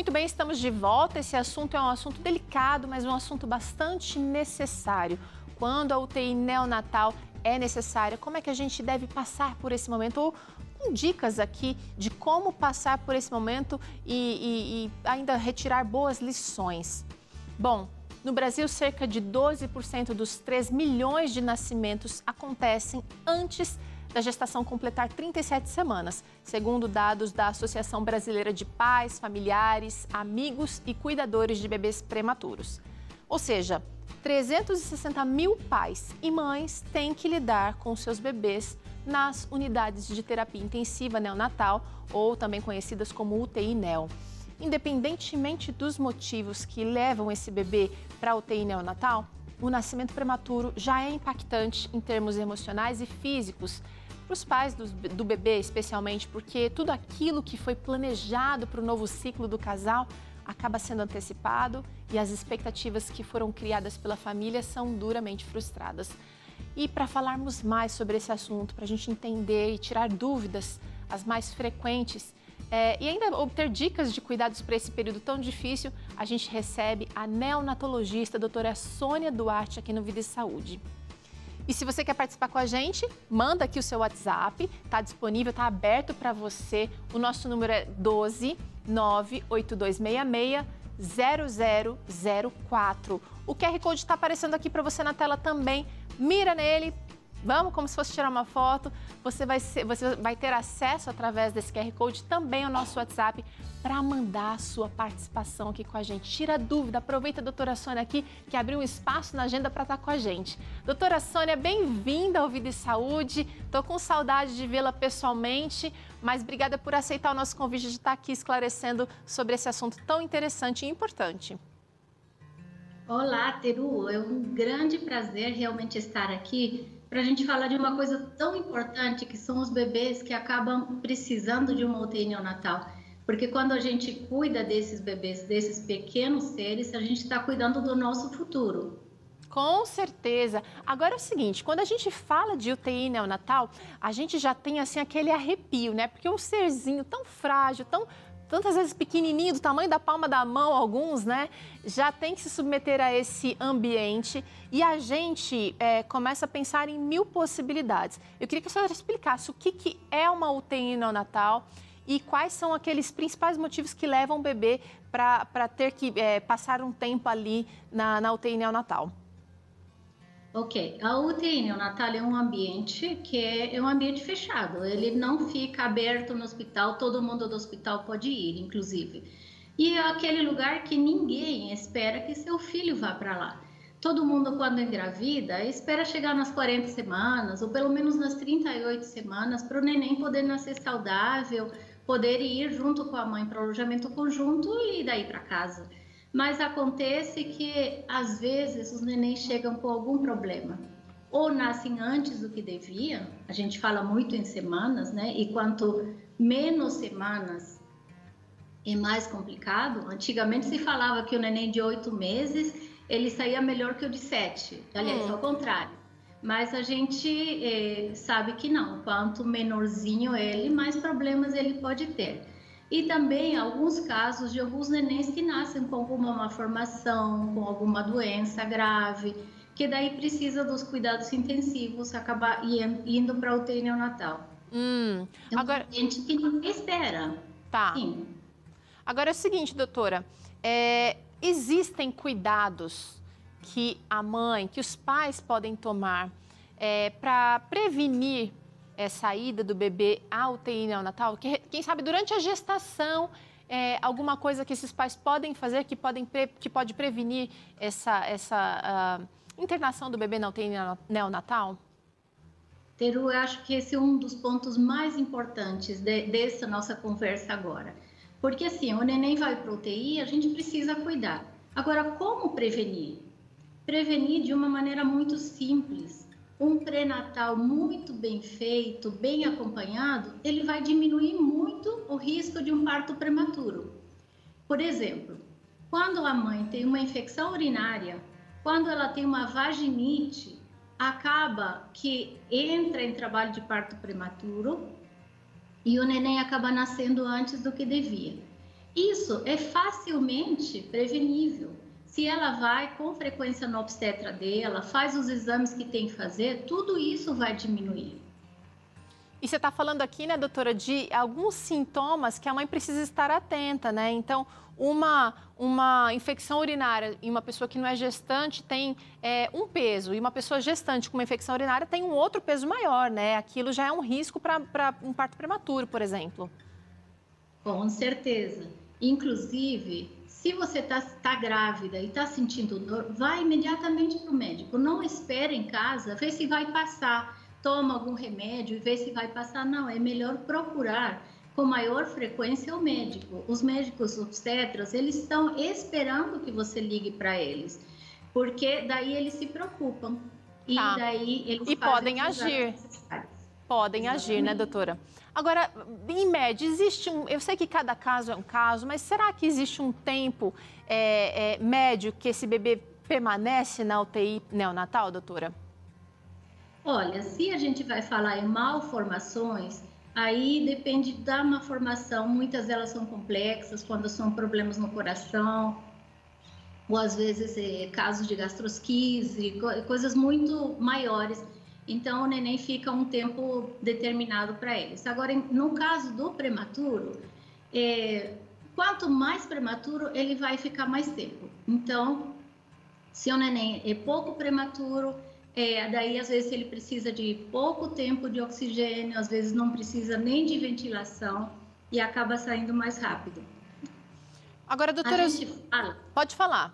Muito bem, estamos de volta. Esse assunto é um assunto delicado, mas um assunto bastante necessário. Quando a UTI neonatal é necessária, como é que a gente deve passar por esse momento? Ou com dicas aqui de como passar por esse momento e ainda retirar boas lições. Bom, no Brasil, cerca de 12% dos 3 milhões de nascimentos acontecem antes da gestação completar 37 semanas, segundo dados da Associação Brasileira de Pais, Familiares, Amigos e Cuidadores de Bebês Prematuros. Ou seja, 360 mil pais e mães têm que lidar com seus bebês nas unidades de terapia intensiva neonatal, ou também conhecidas como UTI-NEO. Independentemente dos motivos que levam esse bebê para a UTI neonatal, o nascimento prematuro já é impactante em termos emocionais e físicos para os pais do bebê, especialmente porque tudo aquilo que foi planejado para o novo ciclo do casal acaba sendo antecipado e as expectativas que foram criadas pela família são duramente frustradas. E para falarmos mais sobre esse assunto, para a gente entender e tirar dúvidas, as mais frequentes, e ainda obter dicas de cuidados para esse período tão difícil, a gente recebe a neonatologista, a doutora Sônia Duarte, aqui no Vida e Saúde. E se você quer participar com a gente, manda aqui o seu WhatsApp, está disponível, está aberto para você. O nosso número é 12 98266 0004. O QR Code está aparecendo aqui para você na tela também. Mira nele. Vamos, como se fosse tirar uma foto, você vai ter acesso através desse QR Code também ao nosso WhatsApp para mandar a sua participação aqui com a gente. Tira dúvida, aproveita a doutora Sônia aqui, que abriu um espaço na agenda para estar com a gente. Doutora Sônia, bem-vinda ao Vida e Saúde. Estou com saudade de vê-la pessoalmente, mas obrigada por aceitar o nosso convite de estar aqui esclarecendo sobre esse assunto tão interessante e importante. Olá, Teru. É um grande prazer realmente estar aqui para a gente falar de uma coisa tão importante que são os bebês que acabam precisando de uma UTI neonatal. Porque quando a gente cuida desses bebês, desses pequenos seres, a gente está cuidando do nosso futuro. Com certeza. Agora é o seguinte, quando a gente fala de UTI neonatal, a gente já tem assim aquele arrepio, né? Porque um serzinho tão frágil, tantas vezes pequenininho, do tamanho da palma da mão, alguns, né? Já tem que se submeter a esse ambiente e a gente começa a pensar em mil possibilidades. Eu queria que a senhora explicasse o que é uma UTI neonatal e quais são aqueles principais motivos que levam o bebê para ter que passar um tempo ali na UTI neonatal. Ok, a UTI neonatal é um ambiente que é um ambiente fechado, ele não fica aberto no hospital, todo mundo do hospital pode ir, inclusive. E é aquele lugar que ninguém espera que seu filho vá para lá. Todo mundo, quando engravida, espera chegar nas 40 semanas, ou pelo menos nas 38 semanas, para o neném poder nascer saudável, poder ir junto com a mãe para o alojamento conjunto e daí para casa. Mas acontece que, às vezes, os nenéns chegam com algum problema. Ou nascem antes do que devia, a gente fala muito em semanas, né? E quanto menos semanas é mais complicado. Antigamente se falava que o neném de 8 meses, ele saía melhor que o de 7. Aliás, ao contrário. Mas a gente sabe que não. Quanto menorzinho ele, mais problemas ele pode ter. E também alguns casos de alguns nenéns que nascem com alguma malformação, com alguma doença grave, que daí precisa dos cuidados intensivos, acabar indo para a UTI neonatal. Agora, a gente que não espera. Tá. Sim. Agora é o seguinte, doutora, existem cuidados que a mãe, que os pais podem tomar para prevenir saída do bebê à UTI neonatal? Quem sabe durante a gestação, alguma coisa que esses pais podem fazer que pode prevenir essa internação do bebê na UTI neonatal? Teru, eu acho que esse é um dos pontos mais importantes dessa nossa conversa agora. Porque assim, o neném vai para a UTI, a gente precisa cuidar. Agora, como prevenir? Prevenir de uma maneira muito simples. Um pré-natal muito bem feito, bem acompanhado, ele vai diminuir muito o risco de um parto prematuro. Por exemplo, quando a mãe tem uma infecção urinária, quando ela tem uma vaginite, acaba que entra em trabalho de parto prematuro e o neném acaba nascendo antes do que devia. Isso é facilmente prevenível. Se ela vai com frequência no obstetra dela, faz os exames que tem que fazer, tudo isso vai diminuir. E você está falando aqui, né, doutora, de alguns sintomas que a mãe precisa estar atenta, né? Então, uma infecção urinária em uma pessoa que não é gestante tem um peso, e uma pessoa gestante com uma infecção urinária tem um outro peso maior, né? Aquilo já é um risco para um parto prematuro, por exemplo. Com certeza. Inclusive, se você tá grávida e está sentindo dor, vai imediatamente para o médico. Não espere em casa, vê se vai passar. Toma algum remédio e vê se vai passar. Não, é melhor procurar com maior frequência o médico. Os médicos obstetras, eles estão esperando que você ligue para eles, porque daí eles se preocupam e daí eles podem agir. Podem agir, né, doutora? Agora, em média, existe eu sei que cada caso é um caso, mas será que existe um tempo médio que esse bebê permanece na UTI neonatal, doutora? Olha, se a gente vai falar em malformações, aí depende da malformação. Muitas delas são complexas, quando são problemas no coração, ou às vezes casos de gastrosquise, coisas muito maiores. Então, o neném fica um tempo determinado para eles. Agora, no caso do prematuro, quanto mais prematuro, ele vai ficar mais tempo. Então, se o neném é pouco prematuro, daí às vezes ele precisa de pouco tempo de oxigênio, às vezes não precisa nem de ventilação e acaba saindo mais rápido. Agora, doutora, pode falar.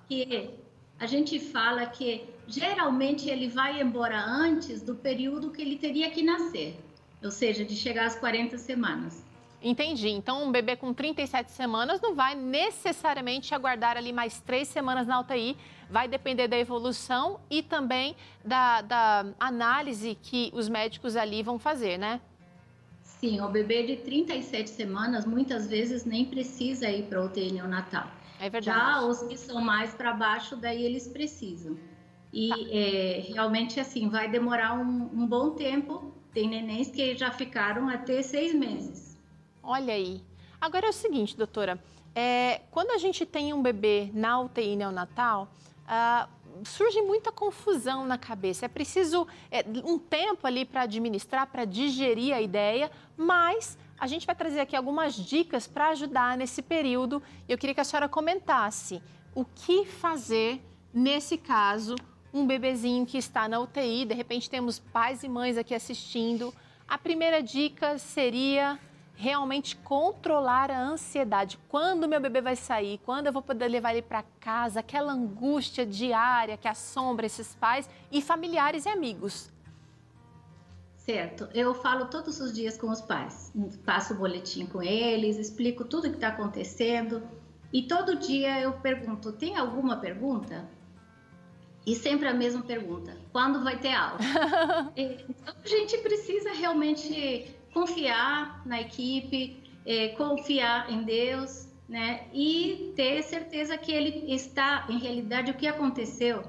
A gente fala que geralmente ele vai embora antes do período que ele teria que nascer, ou seja, de chegar às 40 semanas. Entendi. Então, um bebê com 37 semanas não vai necessariamente aguardar ali mais 3 semanas na UTI. Vai depender da evolução e também da análise que os médicos ali vão fazer, né? Sim, o bebê de 37 semanas muitas vezes nem precisa ir para a UTI neonatal. É verdade. Já os que são mais para baixo, daí eles precisam. E realmente, assim, vai demorar um bom tempo. Tem nenéns que já ficaram até 6 meses. Olha aí. Agora é o seguinte, doutora, quando a gente tem um bebê na UTI neonatal, surge muita confusão na cabeça. É preciso um tempo ali para administrar, para digerir a ideia, mas a gente vai trazer aqui algumas dicas para ajudar nesse período. Eu queria que a senhora comentasse o que fazer nesse caso, um bebezinho que está na UTI, de repente temos pais e mães aqui assistindo. A primeira dica seria realmente controlar a ansiedade. Quando meu bebê vai sair, quando eu vou poder levar ele para casa, aquela angústia diária que assombra esses pais e familiares e amigos. Certo, eu falo todos os dias com os pais, passo o boletim com eles, explico tudo o que está acontecendo e todo dia eu pergunto, tem alguma pergunta? E sempre a mesma pergunta, quando vai ter aula? Então a gente precisa realmente confiar na equipe, confiar em Deus, né? E ter certeza que ele está, em realidade, o que aconteceu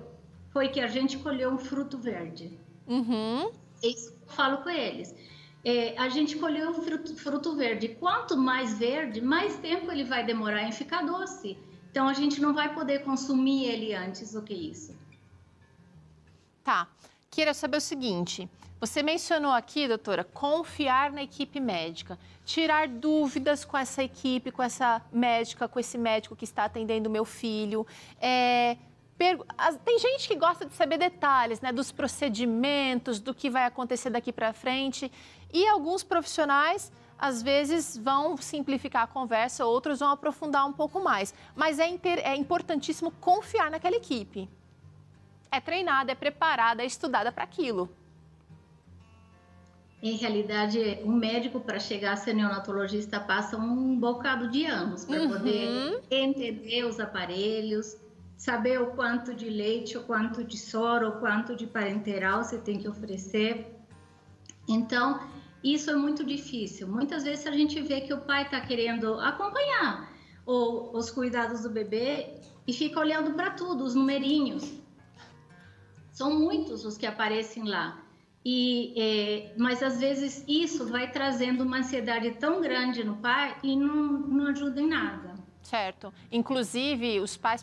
foi que a gente colheu um fruto verde. Uhum. Isso eu falo com eles. A gente colheu um fruto verde. Quanto mais verde, mais tempo ele vai demorar em ficar doce. Então, a gente não vai poder consumir ele antes do que isso. Tá. Queria saber o seguinte, você mencionou aqui, doutora, confiar na equipe médica, tirar dúvidas com essa equipe, com essa médica, com esse médico que está atendendo o meu filho. Tem gente que gosta de saber detalhes, né, dos procedimentos, do que vai acontecer daqui para frente. E alguns profissionais, às vezes, vão simplificar a conversa, outros vão aprofundar um pouco mais. Mas é importantíssimo confiar naquela equipe. É treinada, é preparada, é estudada para aquilo. Em realidade, um médico, para chegar a ser neonatologista, passa um bocado de anos para poder entender os aparelhos, saber o quanto de leite, o quanto de soro, o quanto de parenteral você tem que oferecer. Então, isso é muito difícil. Muitas vezes a gente vê que o pai está querendo acompanhar os cuidados do bebê e fica olhando para tudo, os numerinhos. São muitos os que aparecem lá. Mas às vezes isso vai trazendo uma ansiedade tão grande no pai e não ajuda em nada. Certo. Inclusive, os pais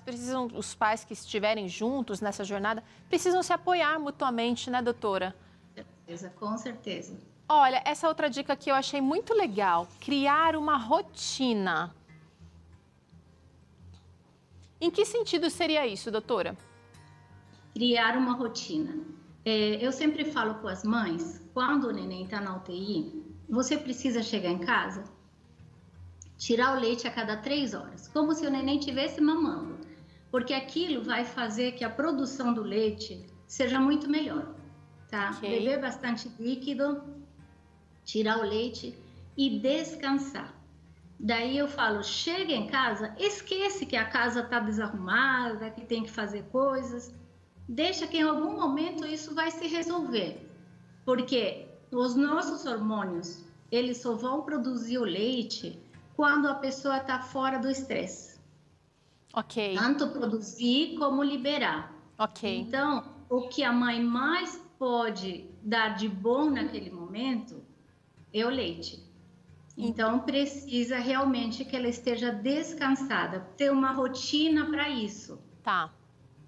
que estiverem juntos nessa jornada, precisam se apoiar mutuamente, né, doutora? Com certeza. Olha, essa outra dica que eu achei muito legal, criar uma rotina. Em que sentido seria isso, doutora? Criar uma rotina. Eu sempre falo com as mães, quando o neném está na UTI, você precisa chegar em casa, tirar o leite a cada 3 horas, como se o neném estivesse mamando, porque aquilo vai fazer que a produção do leite seja muito melhor, tá? Okay. Beber bastante líquido, tirar o leite e descansar. Daí eu falo, chega em casa, esquece que a casa está desarrumada, que tem que fazer coisas, deixa que em algum momento isso vai se resolver, porque os nossos hormônios, eles só vão produzir o leite quando a pessoa está fora do estresse. Ok. Tanto produzir como liberar. Ok. Então, o que a mãe mais pode dar de bom naquele momento é o leite. Então, precisa realmente que ela esteja descansada, ter uma rotina para isso. Tá.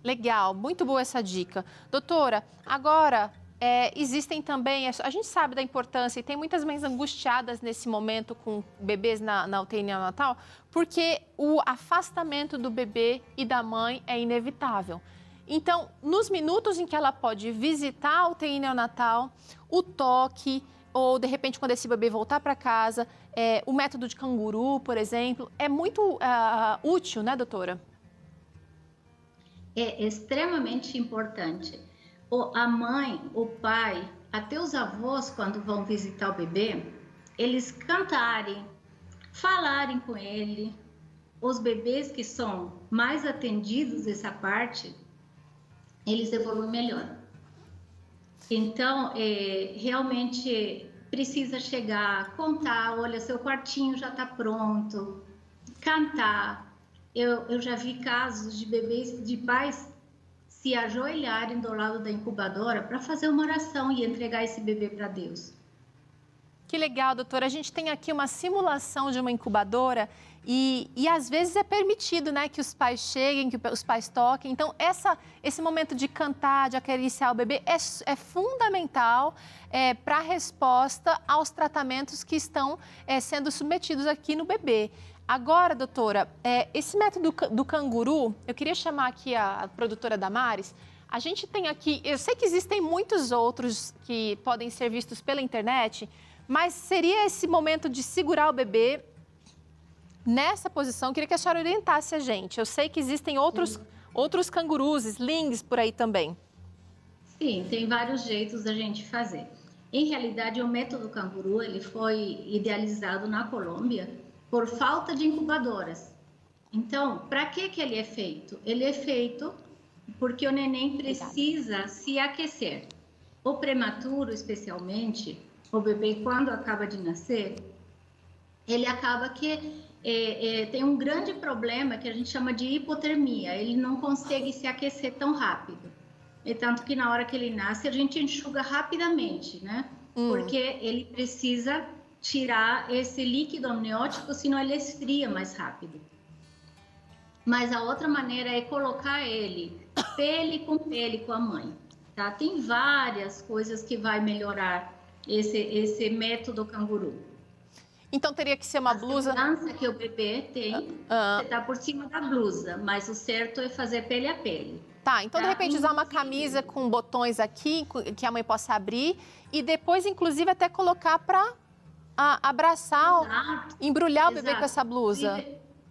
Legal, muito boa essa dica. Doutora, agora... existem também, a gente sabe da importância e tem muitas mães angustiadas nesse momento com bebês na UTI neonatal, porque o afastamento do bebê e da mãe é inevitável. Então, nos minutos em que ela pode visitar a UTI neonatal, o toque, ou de repente quando esse bebê voltar para casa, o método de canguru, por exemplo, é muito útil, né, doutora? É extremamente importante. A mãe, o pai, até os avós, quando vão visitar o bebê, eles cantarem, falarem com ele. Os bebês que são mais atendidos essa parte, eles evoluem melhor. Então, realmente precisa chegar, contar, olha, seu quartinho já está pronto, cantar. Eu já vi casos de bebês, de pais se ajoelharem do lado da incubadora para fazer uma oração e entregar esse bebê para Deus. Que legal, doutora. A gente tem aqui uma simulação de uma incubadora e às vezes é permitido, né, que os pais cheguem, que os pais toquem. Então, esse momento de cantar, de acariciar o bebê é fundamental para a resposta aos tratamentos que estão sendo submetidos aqui no bebê. Agora, doutora, esse método do canguru, eu queria chamar aqui a produtora Damares. A gente tem aqui, eu sei que existem muitos outros que podem ser vistos pela internet, mas seria esse momento de segurar o bebê nessa posição. Eu queria que a senhora orientasse a gente. Eu sei que existem outros cangurus, slings por aí também. Sim, tem vários jeitos da gente fazer. Em realidade, o método canguru ele foi idealizado na Colômbia por falta de incubadoras. Então, para que ele é feito? Ele é feito porque o neném precisa se aquecer. O prematuro, especialmente, o bebê quando acaba de nascer, ele acaba que tem um grande problema que a gente chama de hipotermia. Ele não consegue se aquecer tão rápido. E tanto que na hora que ele nasce, a gente enxuga rapidamente, né? Porque ele precisa tirar esse líquido amniótico, senão ele esfria mais rápido. Mas a outra maneira é colocar ele pele com a mãe, tá? Tem várias coisas que vai melhorar esse método canguru. Então teria que ser uma blusa... A segurança que o bebê tem, você tá por cima da blusa, mas o certo é fazer pele a pele. Tá, então de repente usar uma camisa com botões aqui, que a mãe possa abrir, e depois inclusive até colocar para abraçar, embrulhar o bebê com essa blusa.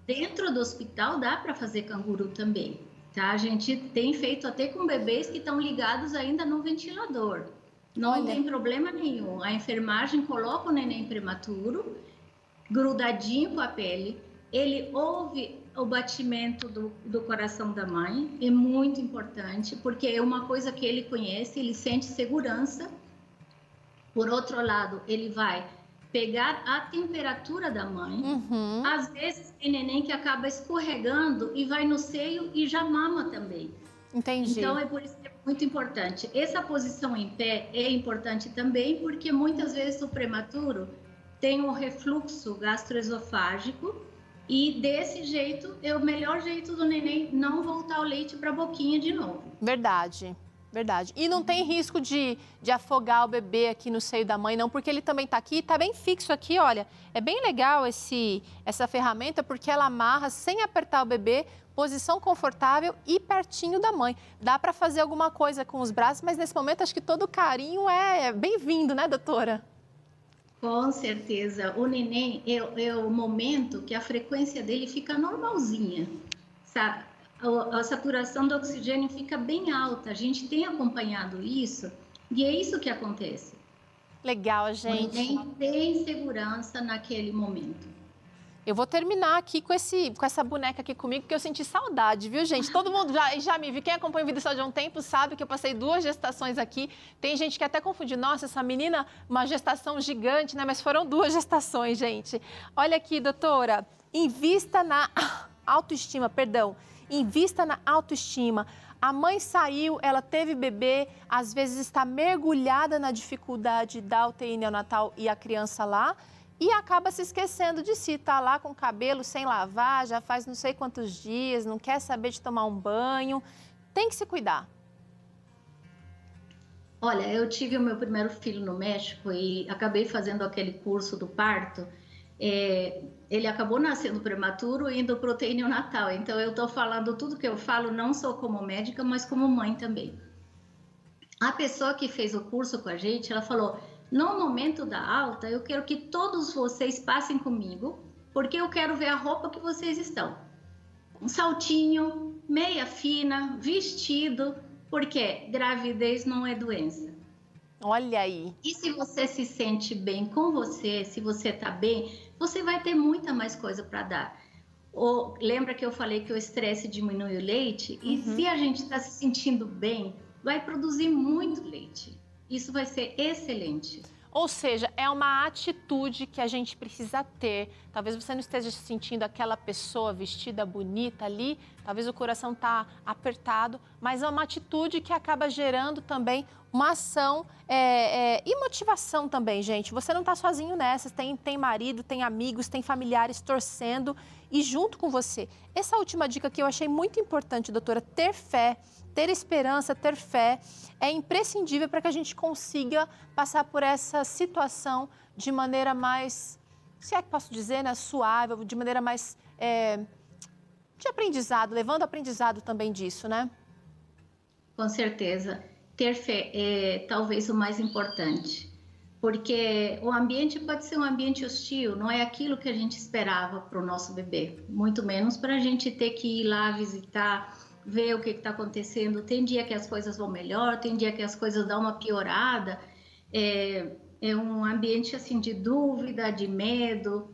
Dentro do hospital dá para fazer canguru também, tá? A gente tem feito até com bebês que estão ligados ainda no ventilador. Não tem problema nenhum. A enfermagem coloca o neném prematuro, grudadinho com a pele. Ele ouve o batimento do coração da mãe. É muito importante, porque é uma coisa que ele conhece, ele sente segurança. Por outro lado, ele vai pegar a temperatura da mãe. Às vezes tem neném que acaba escorregando e vai no seio e já mama também. Entendi. Então é por isso que é muito importante. Essa posição em pé é importante também, porque muitas vezes o prematuro tem um refluxo gastroesofágico E desse jeito, é o melhor jeito do neném não voltar o leite para a boquinha de novo. Verdade, verdade. E não tem risco de afogar o bebê aqui no seio da mãe, não, porque ele também tá aqui, tá bem fixo aqui, olha. É bem legal essa ferramenta, porque ela amarra sem apertar o bebê, posição confortável e pertinho da mãe. Dá para fazer alguma coisa com os braços, mas nesse momento acho que todo carinho é bem-vindo, né, doutora? Com certeza. O neném é o momento que a frequência dele fica normalzinha, sabe? A saturação do oxigênio fica bem alta. A gente tem acompanhado isso e é isso que acontece. Legal, O gente. neném tem segurança naquele momento. Eu vou terminar aqui com essa boneca aqui comigo, porque eu senti saudade, viu, gente? Todo mundo já me viu. Quem acompanha o vídeo só de um tempo sabe que eu passei 2 gestações aqui. Tem gente que até confunde. Nossa, essa menina, uma gestação gigante, né? Mas foram 2 gestações, gente. Olha aqui, doutora. Invista na autoestima, perdão. Invista na autoestima. A mãe saiu, ela teve bebê, às vezes está mergulhada na dificuldade da UTI neonatal e a criança lá. E acaba se esquecendo de si, tá lá com o cabelo sem lavar, já faz não sei quantos dias, não quer saber de tomar um banho. Tem que se cuidar. Olha, eu tive o meu primeiro filho no México e acabei fazendo aquele curso do parto. Ele acabou nascendo prematuro e indo para o UTI neonatal. Então, eu estou falando tudo que eu falo, não só como médica, mas como mãe também. A pessoa que fez o curso com a gente, ela falou... No momento da alta, eu quero que todos vocês passem comigo, porque eu quero ver a roupa que vocês estão. Um saltinho, meia fina, vestido, porque gravidez não é doença. Olha aí. E se você se sente bem com você, se você tá bem, você vai ter muita mais coisa para dar. Lembra que eu falei que o estresse diminui o leite? E se a gente está se sentindo bem, vai produzir muito leite. Isso vai ser excelente. Ou seja, é uma atitude que a gente precisa ter. Talvez você não esteja sentindo aquela pessoa vestida bonita ali, talvez o coração está apertado, mas é uma atitude que acaba gerando também uma ação e motivação também, gente. Você não está sozinho nessa, tem marido, tem amigos, tem familiares torcendo e junto com você. Essa última dica que eu achei muito importante, doutora, ter fé. Ter esperança, ter fé é imprescindível para que a gente consiga passar por essa situação de maneira mais, se é que posso dizer, né, suave, de maneira mais de aprendizado, levando aprendizado também disso, né? Com certeza. Ter fé é talvez o mais importante, porque o ambiente pode ser um ambiente hostil, não é aquilo que a gente esperava para o nosso bebê, muito menos para a gente ter que ir lá visitar, ver o que está acontecendo. Tem dia que as coisas vão melhor, tem dia que as coisas dão uma piorada. É um ambiente assim de dúvida, de medo.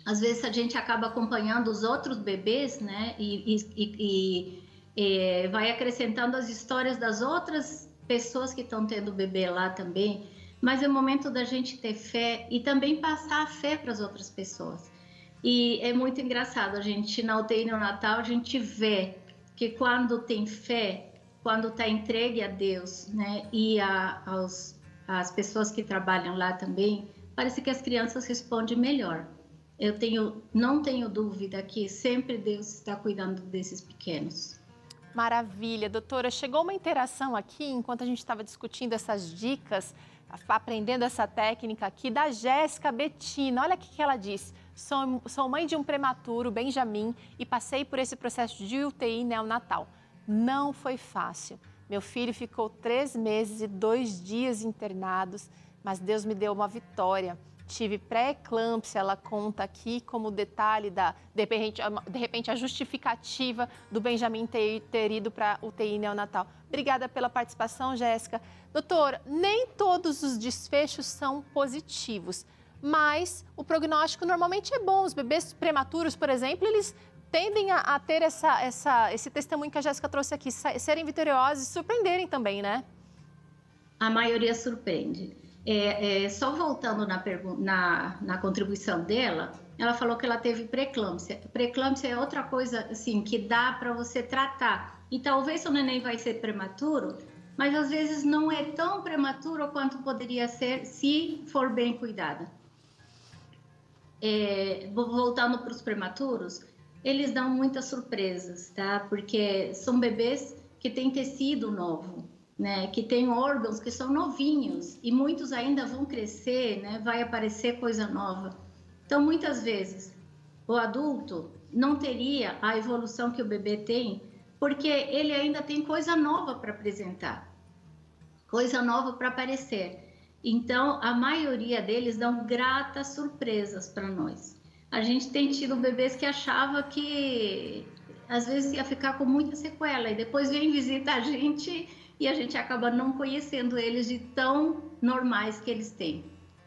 Às vezes a gente acaba acompanhando os outros bebês, né? E vai acrescentando as histórias das outras pessoas que estão tendo bebê lá também. Mas é o momento da gente ter fé e também passar a fé para as outras pessoas. E é muito engraçado, a gente na UTI neonatal, a gente vê que quando tem fé, quando está entregue a Deus, né, e as pessoas que trabalham lá também, parece que as crianças respondem melhor. Não tenho dúvida que sempre Deus está cuidando desses pequenos. Maravilha, doutora. Chegou uma interação aqui, enquanto a gente estava discutindo essas dicas, aprendendo essa técnica aqui, da Jéssica Bettina. Olha o que ela disse. Sou mãe de um prematuro, Benjamin, e passei por esse processo de UTI neonatal. Não foi fácil. Meu filho ficou 3 meses e 2 dias internados, mas Deus me deu uma vitória. Tive pré-eclâmpsia, ela conta aqui como detalhe de repente a justificativa do Benjamin ter ido para UTI neonatal. Obrigada pela participação, Jéssica. Doutora, nem todos os desfechos são positivos, mas o prognóstico normalmente é bom. Os bebês prematuros, por exemplo, eles tendem a ter esse testemunho que a Jéssica trouxe aqui, serem vitoriosos e surpreenderem também, né? A maioria surpreende. Só voltando na contribuição dela, ela falou que ela teve pré-eclâmpsia. Pré-eclâmpsia é outra coisa assim, que dá para você tratar. E talvez o neném vai ser prematuro, mas às vezes não é tão prematuro quanto poderia ser se for bem cuidada. voltando para os prematuros, eles dão muitas surpresas, tá? Porque são bebês que têm tecido novo, né? Que têm órgãos que são novinhos e muitos ainda vão crescer, né? Vai aparecer coisa nova. Então, muitas vezes, o adulto não teria a evolução que o bebê tem, porque ele ainda tem coisa nova para apresentar, coisa nova para aparecer. Então, a maioria deles dão gratas surpresas para nós. A gente tem tido bebês que achava que às vezes ia ficar com muita sequela e depois vem visitar a gente e a gente acaba não conhecendo eles de tão normais que eles têm,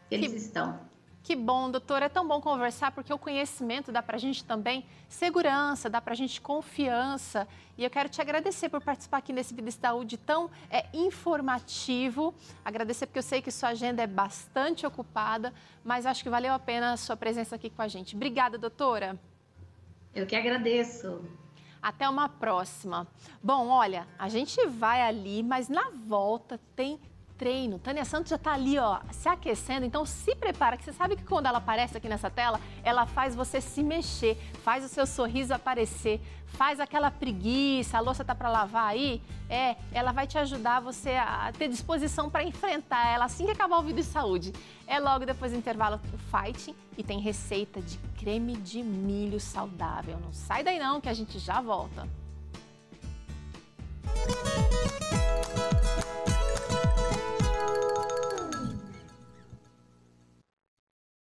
que eles estão. Que bom, doutora. É tão bom conversar, porque o conhecimento dá para a gente também segurança, dá para a gente confiança. E eu quero te agradecer por participar aqui nesse Vida e Saúde tão informativo. Agradecer porque eu sei que sua agenda é bastante ocupada, mas acho que valeu a pena a sua presença aqui com a gente. Obrigada, doutora. Eu que agradeço. Até uma próxima. Bom, olha, a gente vai ali, mas na volta tem treino. Tânia Santos já está ali, ó, se aquecendo, então se prepara, que você sabe que quando ela aparece aqui nessa tela, ela faz você se mexer, faz o seu sorriso aparecer, faz aquela preguiça, a louça tá para lavar aí, ela vai te ajudar você a ter disposição para enfrentar ela assim que acabar o Vida e Saúde. É logo depois do intervalo o Fighting e tem receita de creme de milho saudável. Não sai daí não, que a gente já volta.